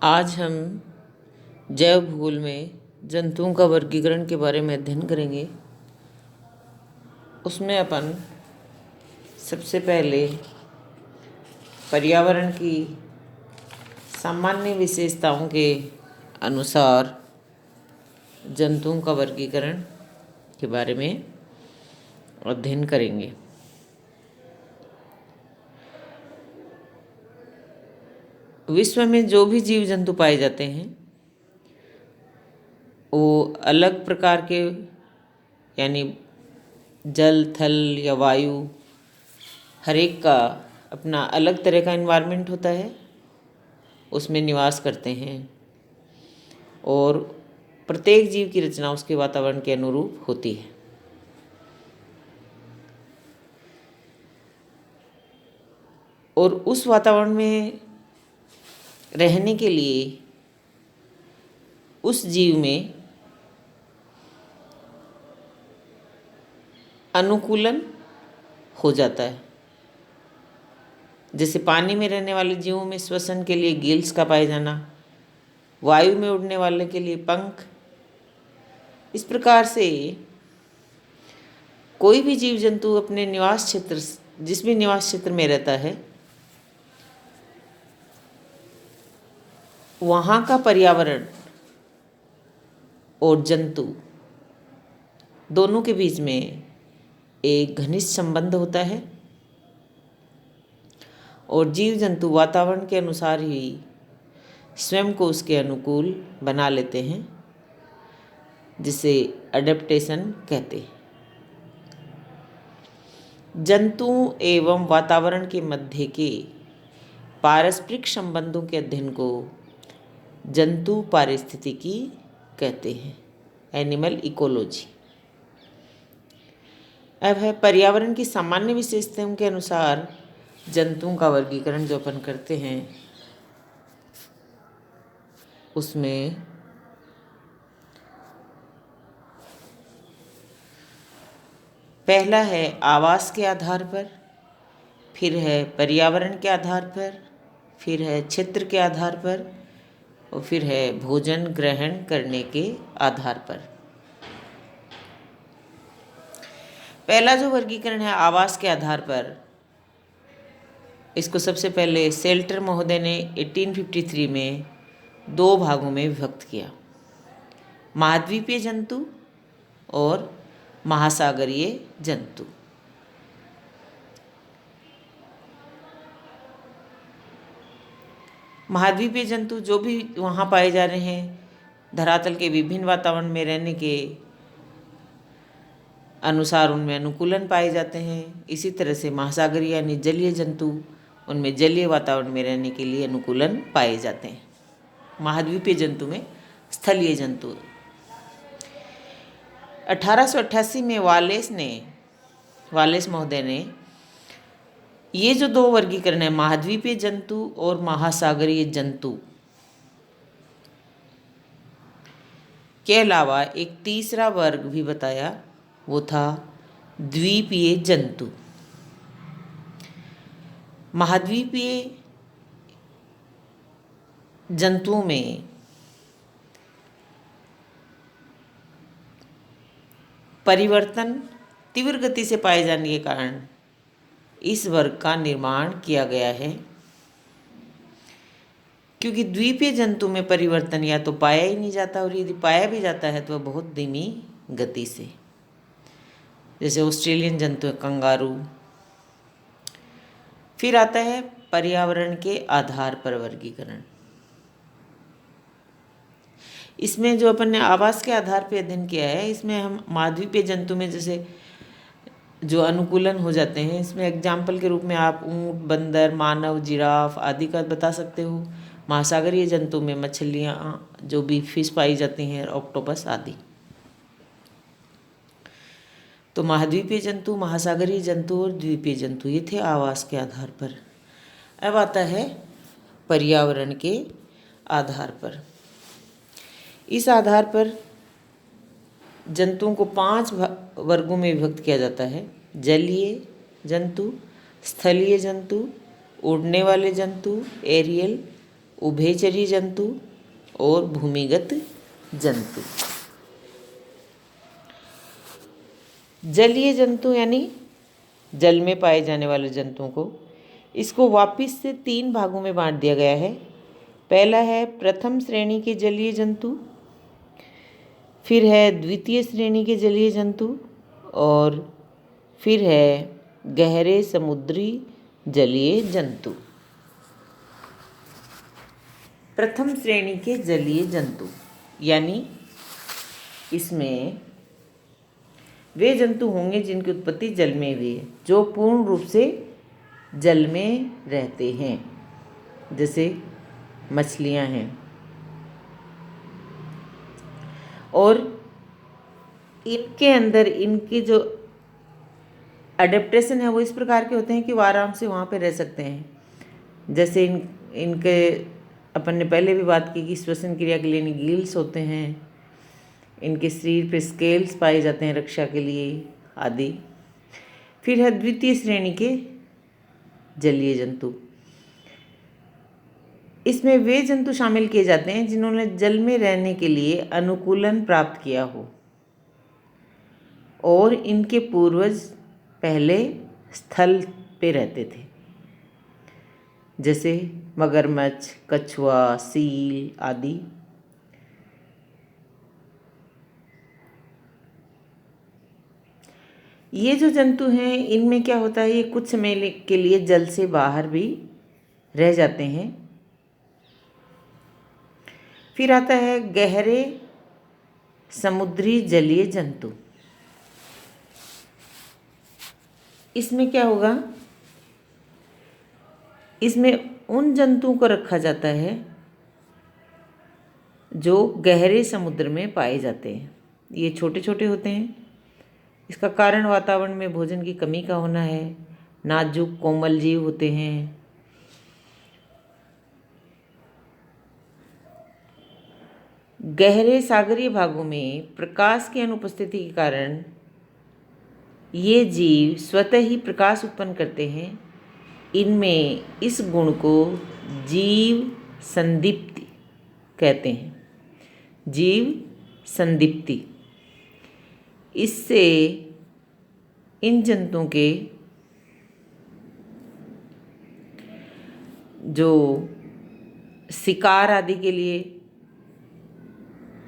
आज हम जैव भूगोल में जंतुओं का वर्गीकरण के बारे में अध्ययन करेंगे। उसमें अपन सबसे पहले पर्यावरण की सामान्य विशेषताओं के अनुसार जंतुओं का वर्गीकरण के बारे में अध्ययन करेंगे। विश्व में जो भी जीव जंतु पाए जाते हैं वो अलग प्रकार के, यानी जल, थल या वायु, हर एक का अपना अलग तरह का एनवायरनमेंट होता है, उसमें निवास करते हैं और प्रत्येक जीव की रचना उसके वातावरण के अनुरूप होती है। और उस वातावरण में रहने के लिए उस जीव में अनुकूलन हो जाता है। जैसे पानी में रहने वाले जीवों में श्वसन के लिए गिल्स का पाए जाना, वायु में उड़ने वाले के लिए पंख। इस प्रकार से कोई भी जीव जंतु अपने निवास क्षेत्र, जिस भी निवास क्षेत्र में रहता है, वहाँ का पर्यावरण और जंतु दोनों के बीच में एक घनिष्ठ संबंध होता है और जीव जंतु वातावरण के अनुसार ही स्वयं को उसके अनुकूल बना लेते हैं, जिसे अडेप्टेशन कहते हैं। जंतु एवं वातावरण के मध्य के पारस्परिक संबंधों के अध्ययन को जंतु पारिस्थितिकी कहते हैं, एनिमल इकोलॉजी। अब है पर्यावरण की सामान्य विशेषताओं के अनुसार जंतुओं का वर्गीकरण जो अपन करते हैं, उसमें पहला है आवास के आधार पर, फिर है पर्यावरण के आधार पर, फिर है क्षेत्र के आधार पर और फिर है भोजन ग्रहण करने के आधार पर। पहला जो वर्गीकरण है आवास के आधार पर, इसको सबसे पहले सेल्टर महोदय ने 1853 में दो भागों में विभक्त किया, महाद्वीपीय जंतु और महासागरीय जंतु। महाद्वीपीय जंतु जो भी वहाँ पाए जा रहे हैं, धरातल के विभिन्न वातावरण में रहने के अनुसार उनमें अनुकूलन पाए जाते हैं। इसी तरह से महासागरीय यानी जलीय जंतु, उनमें जलीय वातावरण में रहने के लिए अनुकूलन पाए जाते हैं। महाद्वीपीय जंतु में स्थलीय जंतु। 1888 में वालेस महोदय ने ये जो दो वर्गीकरण है, महाद्वीपीय जंतु और महासागरीय जंतु के अलावा एक तीसरा वर्ग भी बताया, वो था द्वीपीय जंतु। महाद्वीपीय जंतुओं में परिवर्तन तीव्र गति से पाए जाने के कारण इस वर्ग का निर्माण किया गया है, क्योंकि द्वीपीय जंतु में परिवर्तन या तो पाया ही नहीं जाता और यदि पाया भी जाता है तो वह बहुत धीमी गति से। जैसे ऑस्ट्रेलियन जंतु है कंगारू। फिर आता है पर्यावरण के आधार पर वर्गीकरण। इसमें जो अपन ने आवास के आधार पर अध्ययन किया है, इसमें हम महाद्वीपीय जंतु में जैसे जो अनुकूलन हो जाते हैं, इसमें एग्जाम्पल के रूप में आप ऊंट, बंदर, मानव, जिराफ आदि का बता सकते हो। महासागरीय जंतु में मछलियाँ, जो भी फिश पाई जाती हैं, ऑक्टोपस आदि। तो महाद्वीपीय जंतु, महासागरीय जंतु और द्वीपीय जंतु ये थे आवास के आधार पर। अब आता है पर्यावरण के आधार पर। इस आधार पर जंतुओं को 5 वर्गों में विभक्त किया जाता है। जलीय जंतु, स्थलीय जंतु, उड़ने वाले जंतु, एरियल, उभयचरी जंतु और भूमिगत जंतु। जलीय जंतु यानी जल में पाए जाने वाले जंतुओं को, इसको वापिस से 3 भागों में बांट दिया गया है। पहला है प्रथम श्रेणी के जलीय जंतु, फिर है द्वितीय श्रेणी के जलीय जंतु और फिर है गहरे समुद्री जलीय जंतु। प्रथम श्रेणी के जलीय जंतु यानी इसमें वे जंतु होंगे जिनकी उत्पत्ति जल में हुई है, जो पूर्ण रूप से जल में रहते हैं, जैसे मछलियां हैं। और इनके अंदर इनकी जो अडेप्टेशन है वो इस प्रकार के होते हैं कि वो आराम से वहाँ पे रह सकते हैं। जैसे इनके अपन ने पहले भी बात की कि श्वसन क्रिया के लिए गिल्स होते हैं, इनके शरीर पे स्केल्स पाए जाते हैं रक्षा के लिए आदि। फिर है द्वितीय श्रेणी के जलीय जंतु। इसमें वे जंतु शामिल किए जाते हैं जिन्होंने जल में रहने के लिए अनुकूलन प्राप्त किया हो और इनके पूर्वज पहले स्थल पे रहते थे, जैसे मगरमच्छ, कछुआ, सील आदि। ये जो जंतु हैं इनमें क्या होता है, ये कुछ समय के लिए जल से बाहर भी रह जाते हैं। फिर आता है गहरे समुद्री जलीय जंतु। इसमें क्या होगा, इसमें उन जंतुओं को रखा जाता है जो गहरे समुद्र में पाए जाते हैं। ये छोटे छोटे होते हैं। इसका कारण वातावरण में भोजन की कमी का होना है। नाजुक कोमल जीव होते हैं। गहरे सागरीय भागों में प्रकाश की अनुपस्थिति के कारण ये जीव स्वतः ही प्रकाश उत्पन्न करते हैं। इनमें इस गुण को जीव संदीप्ति कहते हैं। जीव संदीप्ति, इससे इन जंतुओं के जो शिकार आदि के लिए